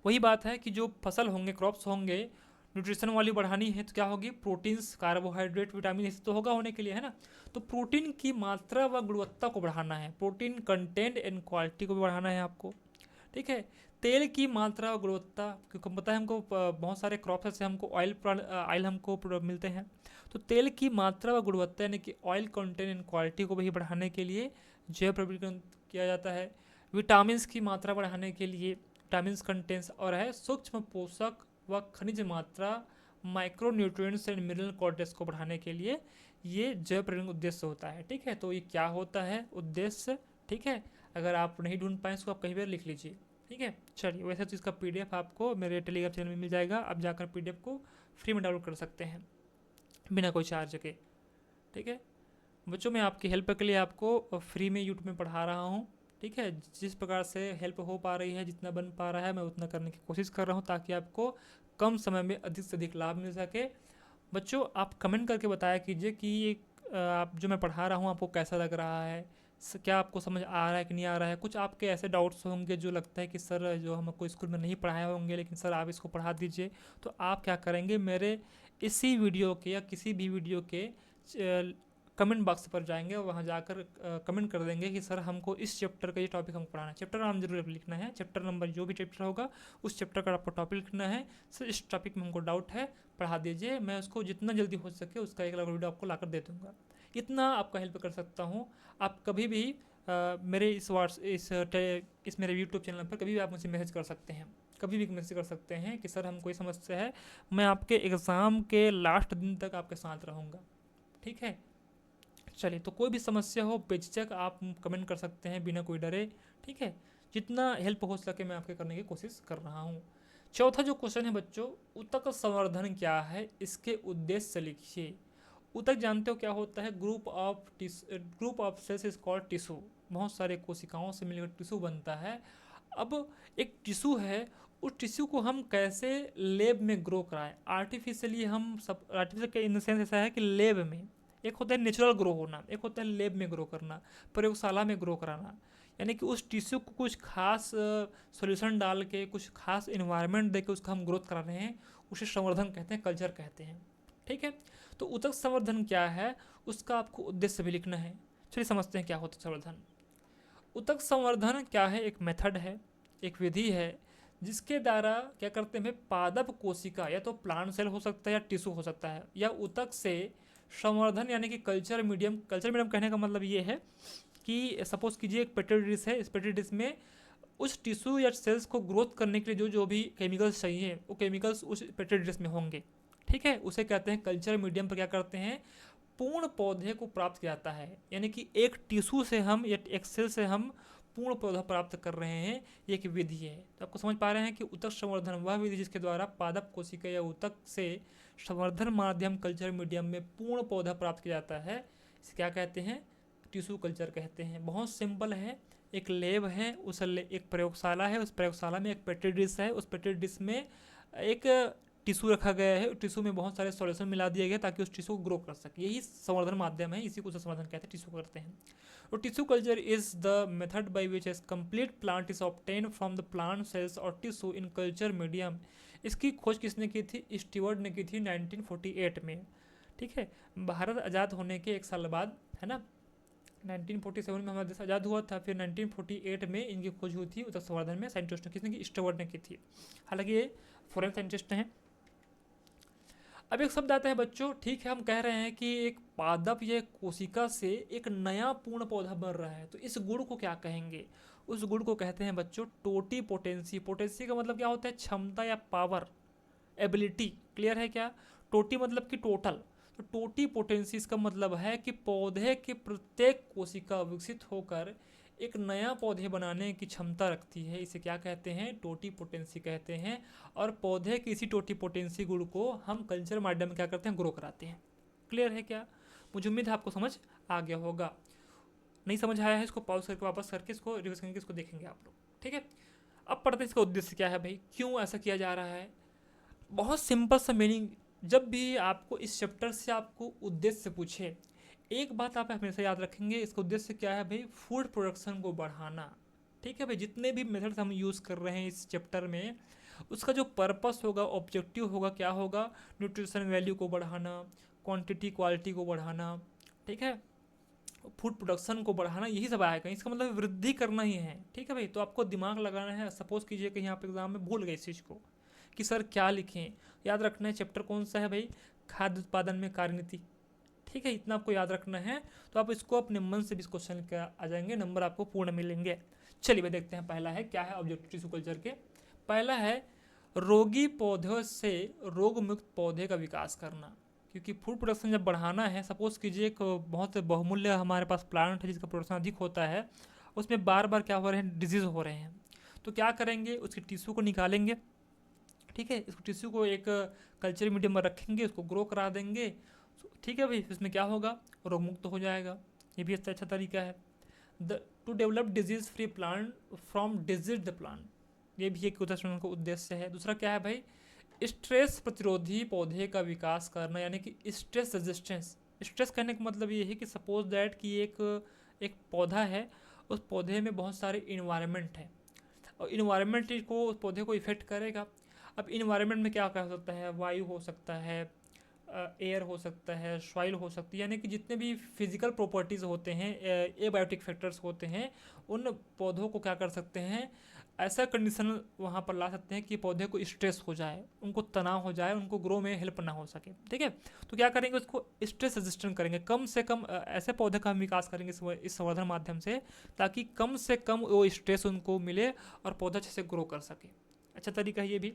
वही बात है कि जो फसल होंगे, क्रॉप्स होंगे, न्यूट्रिशन वाली बढ़ानी है तो क्या होगी, प्रोटीन्स, कार्बोहाइड्रेट, विटामिन, इस तो होगा होने के लिए, है ना। तो प्रोटीन की मात्रा व गुणवत्ता को बढ़ाना है, प्रोटीन कंटेंट एंड क्वालिटी को भी बढ़ाना है आपको। ठीक है, तेल की मात्रा और गुणवत्ता, क्योंकि पता है हमको बहुत सारे क्रॉप्स से हमको ऑयल हमको मिलते हैं। तो तेल की मात्रा व गुणवत्ता यानी कि ऑयल कंटेंट एंड क्वालिटी को भी बढ़ाने के लिए जैव प्रबलीकरण किया जाता है। विटामिन्स की मात्रा बढ़ाने के लिए विटामिन्स कंटेंट्स, और है सूक्ष्म पोषक व खनिज मात्रा, micro nutrients and mineral contents को बढ़ाने के लिए ये जैव प्रबलीकरण उद्देश्य होता है। ठीक है, तो ये क्या होता है उद्देश्य। ठीक है, अगर आप नहीं ढूंढ पाए इसको आप कहीं भी लिख लीजिए। ठीक है, चलिए, वैसे तो इसका PDF आपको मेरे टेलीग्राम चैनल में मिल जाएगा, आप जाकर PDF को फ्री में डाउनलोड कर सकते हैं बिना कोई चार्ज के। ठीक है बच्चों, मैं आपकी हेल्प के लिए आपको फ्री में यूट्यूब में पढ़ा रहा हूँ। ठीक है, जिस प्रकार से हेल्प हो पा रही है, जितना बन पा रहा है, मैं उतना करने की कोशिश कर रहा हूँ, ताकि आपको कम समय में अधिक से अधिक लाभ मिल सके। बच्चों, आप कमेंट करके बताया कीजिए कि आप जो मैं पढ़ा रहा हूँ आपको कैसा लग रहा है, क्या आपको समझ आ रहा है कि नहीं आ रहा है। कुछ आपके ऐसे डाउट्स होंगे जो लगता है कि सर जो हमको स्कूल में नहीं पढ़ाए होंगे, लेकिन सर आप इसको पढ़ा दीजिए। तो आप क्या करेंगे, मेरे इसी वीडियो के या किसी भी वीडियो के कमेंट बॉक्स पर जाएंगे और वहाँ जाकर कमेंट कर देंगे कि सर हमको इस चैप्टर का ये टॉपिक हमको पढ़ाना है। चैप्टर नाम जरूर लिखना है, चैप्टर नंबर, जो भी चैप्टर होगा उस चैप्टर का आपको टॉपिक लिखना है। सर इस टॉपिक में हमको डाउट है, पढ़ा दीजिए, मैं उसको जितना जल्दी हो सके उसका एक अलग वीडियो आपको लाकर दे दूँगा। इतना आपका हेल्प कर सकता हूँ। आप कभी भी मेरे इस मेरे यूट्यूब चैनल पर कभी भी आप मुझे मैसेज कर सकते हैं, कभी भी मैसेज कर सकते हैं कि सर हम कोई समस्या है, मैं आपके एग्ज़ाम के लास्ट दिन तक आपके साथ रहूँगा। ठीक है, चलिए, तो कोई भी समस्या हो बेझिझक आप कमेंट कर सकते हैं बिना कोई डरे। ठीक है, जितना हेल्प हो सके मैं आपके करने की कोशिश कर रहा हूँ। चौथा जो क्वेश्चन है बच्चों, ऊतक संवर्धन क्या है, इसके उद्देश्य लिखिए। ऊतक जानते हो क्या होता है, group of cells is called tissue. बहुत सारे कोशिकाओं से मिलकर टिश्यू बनता है। अब एक टिश्यू है, उस टिश्यू को हम कैसे लैब में ग्रो कराएं, आर्टिफिशियली हम सब, आर्टिफिशियल के इन द सेंस ऐसा है कि लैब में एक होता है नेचुरल ग्रो होना, एक होता है लैब में ग्रो करना, प्रयोगशाला में ग्रो कराना। यानी कि उस टिश्यू को कुछ खास सॉल्यूशन डाल के, कुछ खास इन्वायरमेंट दे के उसका हम ग्रोथ करा रहे हैं, उसे संवर्धन कहते हैं, कल्चर कहते हैं। ठीक है, तो ऊतक संवर्धन क्या है, उसका आपको उद्देश्य भी लिखना है। चलिए समझते हैं क्या होता है संवर्धन। ऊतक संवर्धन क्या है, एक मेथड है, एक विधि है, जिसके द्वारा क्या करते हैं, पादप कोशिका, या तो प्लांट सेल हो सकता है या टिश्यू हो सकता है, या ऊतक से संवर्धन यानी कि कल्चर मीडियम कहने का मतलब ये है कि सपोज कीजिए एक पेट्री डिश है, इस पेट्री डिश में उस टिश्यू या सेल्स को ग्रोथ करने के लिए जो भी केमिकल्स चाहिए, वो केमिकल्स उस पेट्री डिश में होंगे। ठीक है, उसे कहते हैं कल्चर मीडियम पर क्या करते हैं, पूर्ण पौधे को प्राप्त किया जाता है, यानी कि एक टिश्यू से हम या एक सेल से हम पूर्ण पौधा प्राप्त कर रहे हैं, ये एक विधि है। तो आपको समझ पा रहे हैं कि ऊतक संवर्धन वह विधि जिसके द्वारा पादप कोशिका या ऊतक से संवर्धन माध्यम कल्चर मीडियम में पूर्ण पौधा प्राप्त किया जाता है, इसे क्या कहते हैं? टिश्यू कल्चर कहते हैं। बहुत सिंपल है, एक लैब है, उस एक प्रयोगशाला है, उस प्रयोगशाला में एक पेट्री डिश है, उस पेट्री डिश में एक टिश्यू रखा गया है, टिश्यू में बहुत सारे सॉल्यूशन मिला दिया गया ताकि उस टिश्यू को ग्रो कर सके। यही संवर्धन माध्यम है, इसी को संवर्धन कहते हैं, टिश्यू करते हैं। और tissue culture is the method by which S complete plant is obtain from the plant cells और टिश्यू इन कल्चर मीडियम। इसकी खोज किसने की थी? स्टीवर्ट ने की थी 1948 में। ठीक है, भारत आज़ाद होने के एक साल बाद, है ना, 1947 में हमारा देश आज़ाद हुआ था, फिर 1948 में इनकी खोज हुई थी ऊतक संवर्धन में। साइंटिस्ट ने किसने की? स्टीवर्ट ने की थी। हालांकि ये फॉरेन साइंटिस्ट हैं। अब एक शब्द आता है बच्चों, ठीक है, हम कह रहे हैं कि एक पादप या कोशिका से एक नया पूर्ण पौधा बन रहा है, तो इस गुण को क्या कहेंगे? उस गुण को कहते हैं बच्चों टोटी पोटेंसी। पोटेंसी का मतलब क्या होता है? क्षमता या पावर, एबिलिटी। क्लियर है क्या? टोटी मतलब कि टोटल, तो टोटी पोटेंसी इसका मतलब है कि पौधे की प्रत्येक कोशिका विकसित होकर एक नया पौधे बनाने की क्षमता रखती है, इसे क्या कहते हैं? टोटी पोटेंसी कहते हैं। और पौधे की इसी टोटी पोटेंसी गुण को हम कल्चर माध्यम में क्या करते हैं? ग्रो कराते हैं। क्लियर है क्या? मुझे उम्मीद है आपको समझ आ गया होगा। नहीं समझ आया है, इसको पॉज करके वापस करके इसको रिवाइज करके इसको देखेंगे आप लोग। ठीक है, अब पढ़ते हैं इसका उद्देश्य क्या है भाई, क्यों ऐसा किया जा रहा है। बहुत सिंपल सा मीनिंग, जब भी आपको इस चैप्टर से आपको उद्देश्य पूछे, एक बात आप हमेशा याद रखेंगे, इसका उद्देश्य क्या है भाई? फूड प्रोडक्शन को बढ़ाना। ठीक है भाई, जितने भी मेथड्स हम यूज़ कर रहे हैं इस चैप्टर में, उसका जो पर्पस होगा, ऑब्जेक्टिव होगा, क्या होगा? न्यूट्रिशन वैल्यू को बढ़ाना, क्वांटिटी क्वालिटी को बढ़ाना, ठीक है, फूड प्रोडक्शन को बढ़ाना, यही सब आएगा। इसका मतलब वृद्धि करना ही है। ठीक है भाई, तो आपको दिमाग लगाना है। सपोज कीजिए कहीं आप एग्जाम में भूल गए इस चीज़ को कि सर क्या लिखें, याद रखना है चैप्टर कौन सा है भाई? खाद्य उत्पादन में कार्यनीति। ठीक है, इतना आपको याद रखना है, तो आप इसको अपने मन से भी इस क्वेश्चन के आ जाएंगे, नंबर आपको पूर्ण मिलेंगे। चलिए भाई देखते हैं, पहला है क्या है ऑब्जेक्टिव टिश्यू कल्चर के। पहला है रोगी पौधों से रोग मुक्त पौधे का विकास करना, क्योंकि फूड प्रोडक्शन जब बढ़ाना है, सपोज कीजिए एक बहुत बहुमूल्य हमारे पास प्लांट है जिसका प्रोडक्शन अधिक होता है, उसमें बार बार क्या हो रहे हैं? डिजीज़ हो रहे हैं, तो क्या करेंगे? उसकी टिश्यू को निकालेंगे, ठीक है, इसको टिश्यू को एक कल्चर मीडियम में रखेंगे, उसको ग्रो करा देंगे, ठीक है भाई, इसमें क्या होगा? रोग मुक्त हो जाएगा। ये भी अच्छा तरीका है। To develop disease free plant from disease the plant, ये भी एक उदाहरण का उद्देश्य है। दूसरा क्या है भाई? स्ट्रेस प्रतिरोधी पौधे का विकास करना, यानी कि स्ट्रेस रेजिस्टेंस। स्ट्रेस कहने का मतलब ये है कि सपोज दैट कि एक पौधा है, उस पौधे में बहुत सारे इन्वायरमेंट है, और इन्वायरमेंट को उस पौधे को इफेक्ट करेगा। अब इन्वायरमेंट में क्या क्या हो सकता है? वायु हो सकता है, एयर हो सकता है, सॉइल हो सकती है, यानी कि जितने भी फिजिकल प्रॉपर्टीज़ होते हैं, एबायोटिक फैक्टर्स होते हैं, उन पौधों को क्या कर सकते हैं? ऐसा कंडीशन वहाँ पर ला सकते हैं कि पौधे को स्ट्रेस हो जाए, उनको तनाव हो जाए, उनको ग्रो में हेल्प ना हो सके। ठीक है, तो क्या करेंगे? उसको स्ट्रेस रेजिस्टेंट करेंगे, कम से कम ऐसे पौधे का हम विकास करेंगे इस संवर्धन माध्यम से, ताकि कम से कम वो स्ट्रेस उनको मिले और पौधा अच्छे से ग्रो कर सके। अच्छा तरीका है ये भी।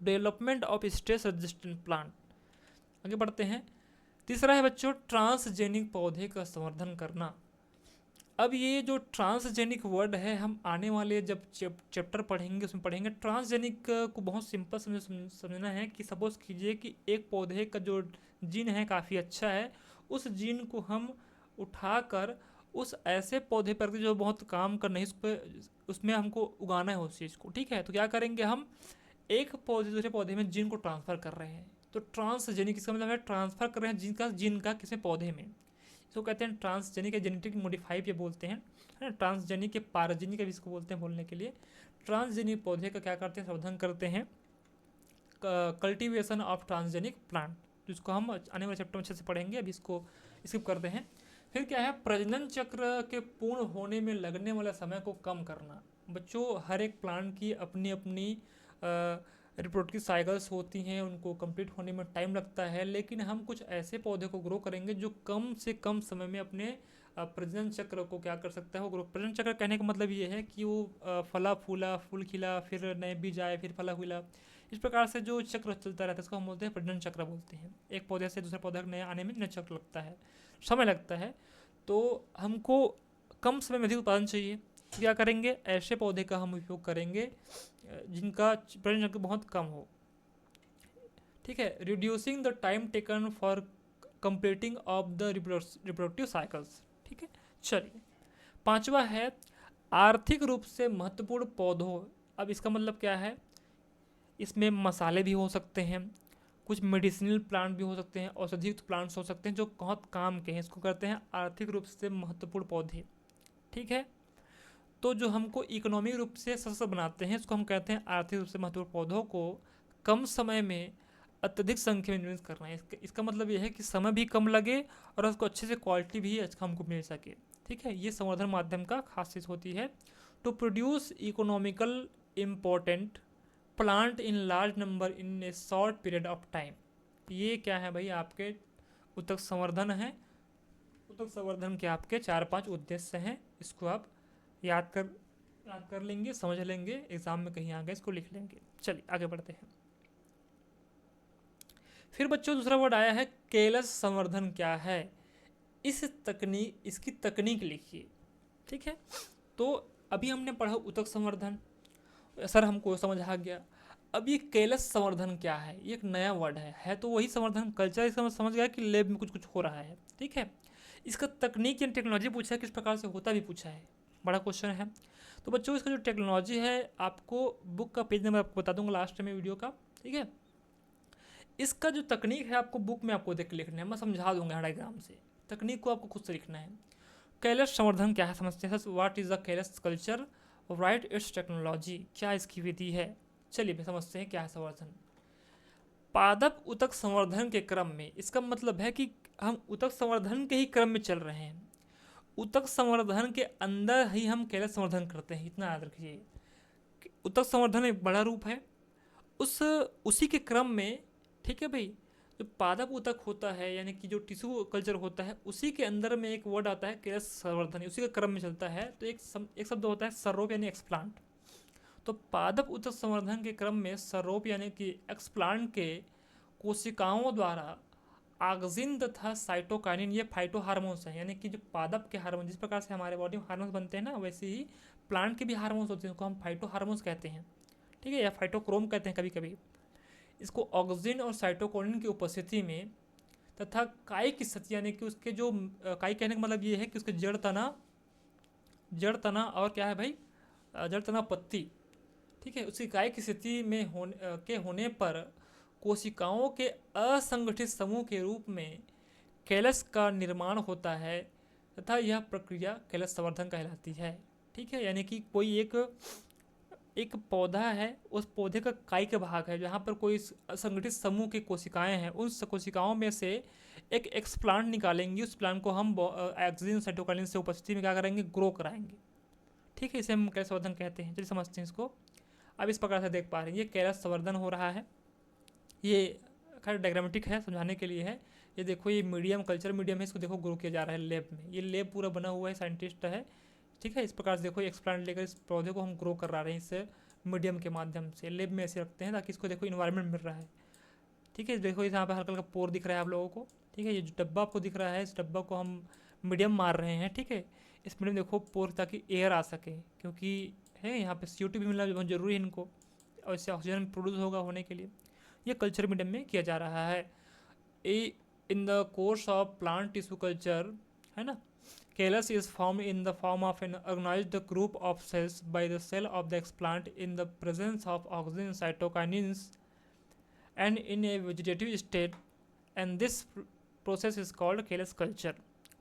Development of stress resistant plant. आगे बढ़ते हैं। तीसरा है बच्चों ट्रांसजेनिक पौधे का संवर्धन करना। अब ये जो ट्रांसजेनिक वर्ड है, हम आने वाले जब चैप्टर पढ़ेंगे उसमें पढ़ेंगे। ट्रांसजेनिक को बहुत सिंपल समझना है कि सपोज कीजिए कि एक पौधे का जो जीन है काफ़ी अच्छा है, उस जीन को हम उठाकर उस ऐसे पौधे पर जो बहुत काम कर नहीं, उसमें हमको उगाना है उस चीज़ को। ठीक है, तो क्या करेंगे? हम एक पौधे दूसरे पौधे में जीन को ट्रांसफ़र कर रहे हैं, तो ट्रांसजेनिक इसका मतलब है ट्रांसफ़र कर रहे हैं जीन का किसी पौधे में, इसको कहते हैं ट्रांसजेनिक या जेनेटिक मॉडिफाइड ये बोलते हैं, है ना। ट्रांसजेनिक या पाराजेनिक भी इसको बोलते हैं बोलने के लिए। ट्रांसजेनिक पौधे का क्या करते हैं? संवर्धन करते हैं, कल्टीवेशन ऑफ ट्रांसजेनिक प्लांट, जिसको हम आने वाले चैप्टर में अच्छे से पढ़ेंगे, अभी इसको स्किप करते हैं। फिर क्या है? प्रजनन चक्र के पूर्ण होने में लगने वाले समय को कम करना। बच्चों हर एक प्लांट की अपनी अपनी रिप्रोडक्टिव साइकिल्स होती हैं, उनको कंप्लीट होने में टाइम लगता है, लेकिन हम कुछ ऐसे पौधे को ग्रो करेंगे जो कम से कम समय में अपने प्रजनन चक्र को क्या कर सकता है, वो प्रजनन चक्र कहने का मतलब ये है कि वो फला फूला, फूल खिला, फिर नए बीज आए, फिर फला फूला, इस प्रकार से जो चक्र चलता रहता है इसको हम बोलते हैं प्रजनन चक्र बोलते हैं। एक पौधे से दूसरे पौधे नए आने में नया चक्र लगता है, समय लगता है। तो हमको कम समय में अधिक उत्पादन चाहिए, तो क्या करेंगे, ऐसे पौधे का हम उपयोग करेंगे जिनका प्रजनन चक्र बहुत कम हो। ठीक है, reducing the time taken for completing of the reproductive cycles. ठीक है, चलिए पांचवा है आर्थिक रूप से महत्वपूर्ण पौधों। अब इसका मतलब क्या है, इसमें मसाले भी हो सकते हैं, कुछ मेडिसिनल प्लांट भी हो सकते हैं, औषधि प्लांट्स हो सकते हैं जो बहुत काम के हैं, इसको कहते हैं आर्थिक रूप से महत्वपूर्ण पौधे। ठीक है, तो जो हमको इकोनॉमिक रूप से सशक्त बनाते हैं इसको हम कहते हैं आर्थिक रूप से महत्वपूर्ण पौधों को कम समय में अत्यधिक संख्या में निर्मित करना है। इसका मतलब ये है कि समय भी कम लगे और उसको अच्छे से क्वालिटी भी अच्छा हमको मिल सके। ठीक है, ये संवर्धन माध्यम का खासियत होती है। To produce economical important plant in large number in a short period of time. ये क्या है भाई, आपके उत्तक संवर्धन है। उत्तक संवर्धन के आपके 4-5 उद्देश्य हैं, इसको आप याद कर लेंगे, समझ लेंगे, एग्जाम में कहीं आ गए इसको लिख लेंगे। चलिए आगे बढ़ते हैं। फिर बच्चों दूसरा वर्ड आया है केलस संवर्धन। क्या है, इसकी तकनीक लिखिए। ठीक है, तो अभी हमने पढ़ा उत्तक संवर्धन, सर हमको समझ आ गया। अब ये केलस संवर्धन क्या है, ये एक नया वर्ड है तो वही संवर्धन कल्चर, इसका समझ गया कि लैब में कुछ कुछ हो रहा है। ठीक है, इसका तकनीक या टेक्नोलॉजी पूछा है, किस प्रकार से होता भी पूछा है, बड़ा क्वेश्चन है। तो बच्चों इसका जो टेक्नोलॉजी है आपको बुक का पेज नंबर आपको बता दूंगा लास्ट में वीडियो का। ठीक है, इसका जो तकनीक है आपको बुक में आपको देख के लिखना है, मैं समझा दूंगा डायग्राम से, तकनीक को आपको खुद से लिखना है। कैलस संवर्धन क्या है समझते हैं। What is the callus culture, right it's technology, क्या इसकी विधि है। चलिए भी समझते हैं क्या है संवर्धन। पादप उतक संवर्धन के क्रम में, इसका मतलब है कि हम उतक संवर्धन के ही क्रम में चल रहे हैं, उतक संवर्धन के अंदर ही हम कैलस संवर्धन करते हैं, इतना याद रखिए। उतक संवर्धन एक बड़ा रूप है, उसी के क्रम में, ठीक है भाई, जो पादप उतक होता है यानी कि जो टिश्यू कल्चर होता है उसी के अंदर में एक वर्ड आता है कैलस संवर्धन, उसी के क्रम में चलता है। तो एक शब्द होता है सरोप यानी एक्सप्लांट। तो पादप उतक संवर्धन के क्रम में सरोप यानी कि एक्सप्लांट के कोशिकाओं द्वारा ऑक्सिन तथा साइटोकाइनिन, ये फाइटो हार्मोन्स हैं, यानी कि जो पादप के हार्मोन, जिस प्रकार से हमारे बॉडी में हार्मोन्स बनते हैं ना, वैसे ही प्लांट के भी हार्मोन्स होते हैं, उनको हम फाइटो हार्मोन्स कहते हैं। ठीक है, या फाइटोक्रोम कहते हैं कभी कभी। इसको ऑक्सिन और साइटोकाइनिन की उपस्थिति में तथा काई की स्थिति, यानी कि उसके जो काई कहने का मतलब ये है कि उसके जड़ तना और क्या है भाई, जड़ तना पत्ती। ठीक है, उसकी काई की स्थिति में होने पर कोशिकाओं के असंगठित समूह के रूप में कैलस का निर्माण होता है तथा यह प्रक्रिया कैलस संवर्धन कहलाती है। ठीक है, यानी कि कोई एक पौधा है, उस पौधे का काई का भाग है जहाँ पर कोई असंगठित समूह की कोशिकाएं हैं, उन कोशिकाओं में से एक एक्सप्लांट निकालेंगे, उस प्लांट को हम ऑक्सिन साइटोकाइनिन से उपस्थिति में क्या करेंगे, ग्रो कराएंगे। ठीक है, इसे हम कैलस संवर्धन कहते हैं। चलिए समझते हैं इसको। अब इस प्रकार से देख पा रहे हैं, ये कैलस संवर्धन हो रहा है, ये खैर डायग्रामेटिक है, समझाने के लिए है। ये देखो, ये मीडियम कल्चर मीडियम है, इसको देखो ग्रो किया जा रहा है लैब में, ये लैब पूरा बना हुआ है, साइंटिस्ट है। ठीक है, इस प्रकार से देखो एक्सप्लांट लेकर इस पौधे को हम ग्रो कर रहे हैं इस मीडियम के माध्यम से, लैब में ऐसे रखते हैं ताकि इसको देखो इन्वायरमेंट मिल रहा है। ठीक है, देखो यहाँ पे हल्का हल्का पोर दिख रहा है आप लोगों को। ठीक है, ये जो डब्बा आपको दिख रहा है, इस डब्बा को हम मीडियम मार रहे हैं। ठीक है, इस मीडियम देखो पोर, ताकि एयर आ सके, क्योंकि है यहाँ पे CO2 भी मिलना बहुत जरूरी है इनको, और इससे ऑक्सीजन प्रोड्यूस होगा होने के लिए। ये कल्चर मीडियम में किया जा रहा है। In the course of plant tissue culture, है ना, callus is form in the form of an organized group of cells by the cell of the explant in the presence of auxin cytokinins and in a vegetative state, and this process is called callus culture.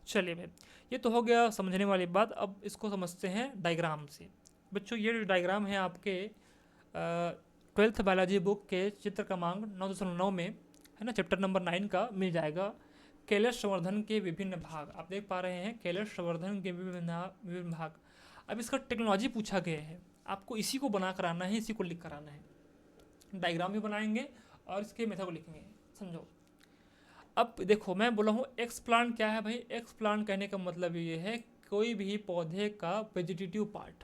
चलिए भाई, ये तो हो गया समझने वाली बात। अब इसको समझते हैं डायग्राम से। बच्चों ये जो डायग्राम है आपके 12th बायोलॉजी बुक के चित्र क्रमांक 9.9 में, है ना, चैप्टर नंबर 9 का मिल जाएगा। कैलस संवर्धन के विभिन्न भाग आप देख पा रहे हैं, कैलस संवर्धन के विभिन्न भाग। अब इसका टेक्नोलॉजी पूछा गया है, आपको इसी को बना कर आना है, इसी को लिख कर आना है। डायग्राम भी बनाएंगे और इसके मेथड को लिखेंगे, समझो। अब देखो मैं बोला हूँ एक्स प्लांट क्या है भाई, एक्स प्लांट कहने का मतलब ये है कोई भी पौधे का वेजिटेटिव पार्ट,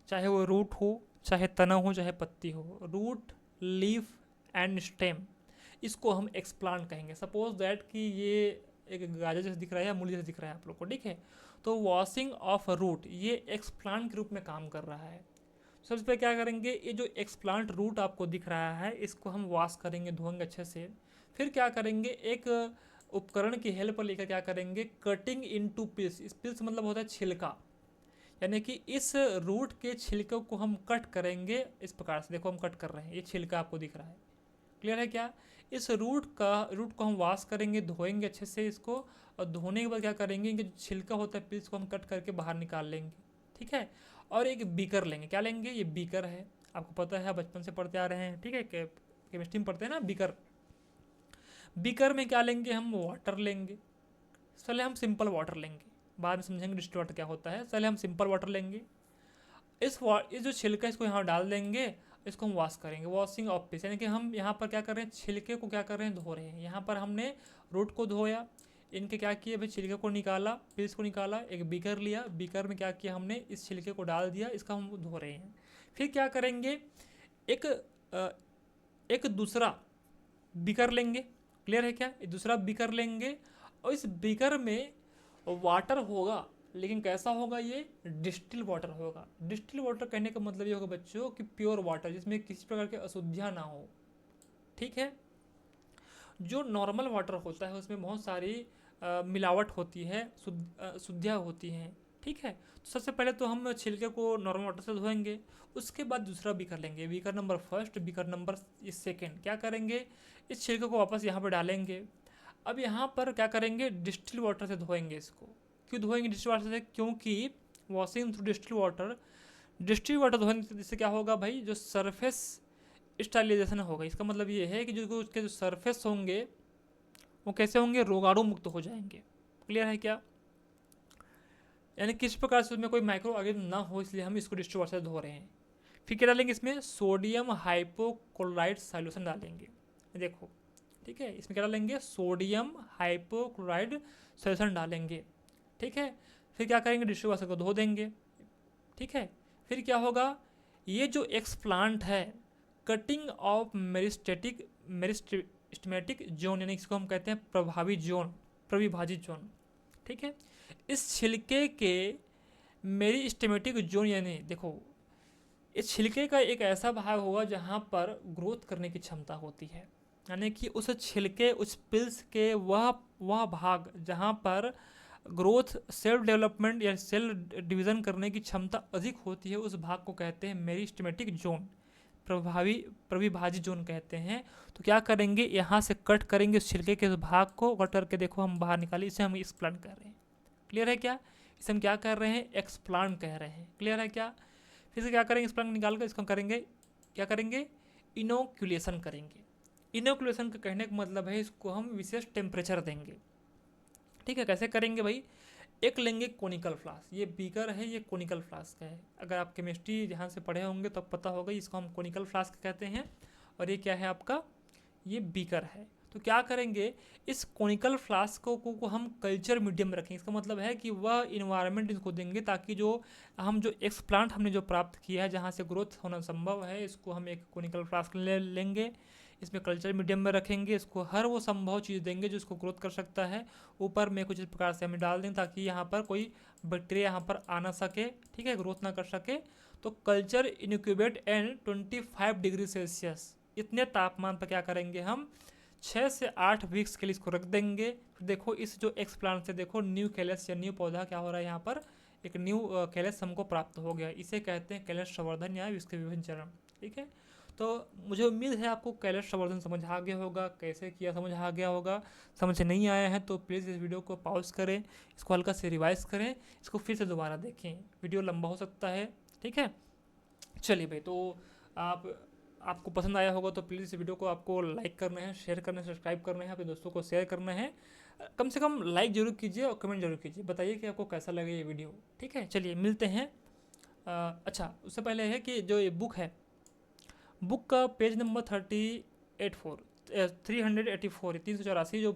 चाहे वो रूट हो, चाहे तना हो, चाहे पत्ती हो, रूट, लीफ एंड स्टेम, इसको हम एक्स प्लांट कहेंगे। सपोज दैट कि ये एक गाजर जैसे दिख रहा है या मूली जैसे दिख रहा है आप लोग को, ठीक है, तो वॉशिंग ऑफ रूट ये एक्स प्लांट के रूप में काम कर रहा है। सबसे पहले क्या करेंगे, ये जो एक्सप्लांट रूट आपको दिख रहा है इसको हम वॉश करेंगे, धोएंगे अच्छे से। फिर क्या करेंगे, एक उपकरण की हेल्प लेकर क्या करेंगे, कटिंग इनटू पीस। इस पीस मतलब होता है छिलका, यानी कि इस रूट के छिलके को हम कट करेंगे इस प्रकार से। देखो हम कट कर रहे हैं, ये छिलका आपको दिख रहा है, क्लियर है क्या। इस रूट को हम वॉश करेंगे, धोएंगे अच्छे से इसको, और धोने के बाद क्या करेंगे, इनके जो छिलका होता है पीस को हम कट करके बाहर निकाल लेंगे, ठीक है। और एक बीकर लेंगे, क्या लेंगे, ये बीकर है, आपको पता है बचपन से पढ़ते आ रहे हैं, ठीक है, केमिस्ट्री में पढ़ते हैं ना बीकर। बीकर में क्या लेंगे, हम वाटर लेंगे। पहले हम सिंपल वाटर लेंगे, बाद में समझेंगे डिस्टिल्ड वाटर क्या होता है। पहले हम सिंपल वाटर लेंगे, इस जो छिलका इसको यहाँ डाल देंगे, इसको हम वॉश करेंगे, वॉशिंग ऑफ पीस, यानी कि हम यहाँ पर क्या कर रहे हैं, छिलके को क्या कर रहे हैं, धो रहे हैं। यहाँ पर हमने रूट को धोया, इनके क्या किया भाई, छिलके को निकाला, पीस को निकाला, एक बीकर लिया, बीकर में क्या किया हमने, इस छिलके को डाल दिया, इसका हम धो रहे हैं। फिर क्या करेंगे, एक एक दूसरा बीकर लेंगे, क्लियर है क्या, एक दूसरा बीकर लेंगे, और इस बीकर में वाटर होगा, लेकिन कैसा होगा, ये डिस्टिल वाटर होगा। डिस्टिल वाटर कहने का मतलब ये होगा बच्चों कि प्योर वाटर, जिसमें किसी प्रकार की अशुद्धियाँ ना हो, ठीक है। जो नॉर्मल वाटर होता है उसमें बहुत सारी मिलावट होती है, शुद्धियाँ होती हैं, ठीक है। तो सबसे पहले तो हम छिलके को नॉर्मल वाटर से धोएंगे, उसके बाद दूसरा बीकर लेंगे, beaker number first, beaker number second, क्या करेंगे, इस छिलके को वापस यहाँ पर डालेंगे। अब यहाँ पर क्या करेंगे, डिस्टिल वाटर से धोएंगे इसको। क्यों धोएंगे डिस्टिल वाटर से, क्योंकि वॉशिंग थ्रू डिस्टिल वाटर धोएंगे जिससे क्या होगा भाई, जो सरफेस स्टाइलाइजेशन होगा। इसका मतलब ये है कि जो उसके जो सरफेस होंगे वो कैसे होंगे, रोगाणु मुक्त हो जाएंगे, क्लियर है क्या। यानी किस प्रकार से उसमें कोई माइक्रो ऑर्गेनिज्म ना हो, इसलिए हम इसको डिस्टिल वाटर से धो रहे हैं। फिर क्या डालेंगे, इसमें सोडियम हाइपोक्लोराइड सॉल्यूशन डालेंगे, देखो, ठीक है, इसमें क्या डालेंगे, सोडियम हाइपोक्लोराइड सॉल्यूशन डालेंगे, ठीक है। फिर क्या करेंगे, डिस्टिल वाटर को धो देंगे, ठीक है। फिर क्या होगा, ये जो एक्सप्लांट है, कटिंग ऑफ मेरिस्टेमेटिक जोन, यानी इसको हम कहते हैं प्रभावी जोन, प्रविभाजित जोन, ठीक है। इस छिलके के मेरिस्टेमेटिक जोन, यानी देखो इस छिलके का एक ऐसा भाग होगा जहाँ पर ग्रोथ करने की क्षमता होती है, यानी कि उस छिलके, उस पिल्स के वह भाग जहाँ पर ग्रोथ, सेल्फ डेवलपमेंट या सेल डिवीज़न करने की क्षमता अधिक होती है, उस भाग को कहते हैं मेरिस्टेमेटिक जोन, प्रविभाजित जोन कहते हैं। तो क्या करेंगे, यहाँ से कट करेंगे उस छिलके के भाग को, कट करके देखो हम बाहर निकाले, इसे हम एक्सप्लांट कर रहे हैं, क्लियर है क्या। इसे हम क्या कर रहे हैं, एक्सप्लांट कह रहे हैं, क्लियर है क्या। फिर से क्या करेंगे, एक्सप्लांट निकाल कर इसको करेंगे, क्या करेंगे, इनोक्यूलेशन करेंगे। इनोक्यूलेशन का कहने का मतलब है इसको हम विशेष टेम्परेचर देंगे, ठीक है। कैसे करेंगे भाई, एक लेंगे कोनिकल फ्लास्क, ये बीकर है, ये कोनिकल फ्लास्क है। अगर आप केमिस्ट्री ध्यान से पढ़े होंगे तो पता होगा, इसको हम कोनिकल फ्लास्क कहते हैं। और ये क्या है आपका, ये बीकर है। तो क्या करेंगे, इस कोनिकल फ्लास्क को हम कल्चर मीडियम में रखेंगे। इसका मतलब है कि वह इन्वायरमेंट इसको देंगे ताकि जो एक्सप्लांट हमने जो प्राप्त किया है, जहाँ से ग्रोथ होना संभव है, इसको हम एक कोनिकल फ्लास्क लेंगे, इसमें कल्चर मीडियम में रखेंगे, इसको हर वो संभव चीज़ देंगे जो इसको ग्रोथ कर सकता है। ऊपर में कुछ इस प्रकार से हमें डाल दें ताकि यहाँ पर कोई बैक्टीरिया यहाँ पर आ ना सके, ठीक है, ग्रोथ ना कर सके। तो culture incubate and 25 degree Celsius, इतने तापमान पर क्या करेंगे, हम 6 से 8 वीक्स के लिए इसको रख देंगे। फिर देखो इस जो एक्सप्लांट से देखो न्यू कैलस या न्यू पौधा क्या हो रहा है, यहाँ पर एक न्यू कैलस हमको प्राप्त हो गया। इसे कहते हैं कैलस संवर्धन या इसके विभिन्न चरण, ठीक है। तो मुझे उम्मीद है आपको कैलस संवर्धन समझ आ गया होगा, कैसे किया समझ आ गया होगा। समझ नहीं आया है तो प्लीज़ इस वीडियो को पॉज करें, इसको हल्का से रिवाइज करें, इसको फिर से दोबारा देखें, वीडियो लंबा हो सकता है, ठीक है। चलिए भाई, तो आपको पसंद आया होगा तो प्लीज़ इस वीडियो को आपको लाइक करना है, शेयर करना है, सब्सक्राइब करना है, अपने दोस्तों को शेयर करना है। कम से कम लाइक जरूर कीजिए और कमेंट जरूर कीजिए, बताइए कि आपको कैसा लगे ये वीडियो, ठीक है। चलिए मिलते हैं। अच्छा, उससे पहले है कि जो ये बुक है, बुक का पेज नंबर 384 384 जो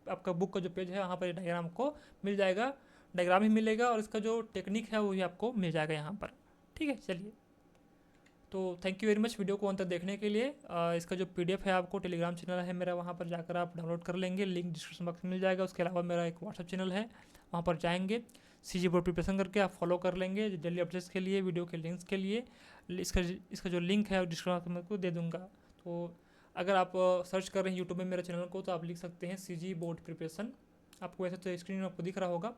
आपका बुक का जो पेज है वहाँ पर डायग्राम आपको मिल जाएगा, डायग्राम ही मिलेगा और इसका जो टेक्निक है वो भी आपको मिल जाएगा यहाँ पर। ठीक है, चलिए तो thank you very much video को अंत तक देखने के लिए। इसका जो पीडीएफ है आपको टेलीग्राम चैनल है मेरा, वहाँ पर जाकर आप डाउनलोड कर लेंगे, लिंक डिस्क्रिप्शन बॉक्स में मिल जाएगा। उसके अलावा मेरा एक व्हाट्सअप चैनल है, वहाँ पर जाएंगे सीजी बोर्ड प्रिपरेशन करके आप फॉलो कर लेंगे डेली अपडेट्स के लिए, वीडियो के लिंक्स के लिए। इसका जो लिंक है डिस्क्रिप्शन में को दे दूँगा। तो अगर आप सर्च कर रहे हैं यूट्यूब में मेरे चैनल को तो आप लिख सकते हैं सीजी बोर्ड प्रिपरेशन, आपको वैसे तो स्क्रीन में आपको दिख रहा होगा,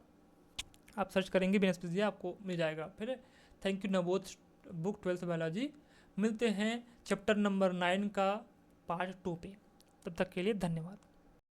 आप सर्च करेंगे बिना स्पेस दिए आपको मिल जाएगा। फिर थैंक यू नवोद बुक 12th बायोलॉजी। मिलते हैं चैप्टर नंबर 9 का पार्ट 2 पे, तब तक के लिए धन्यवाद।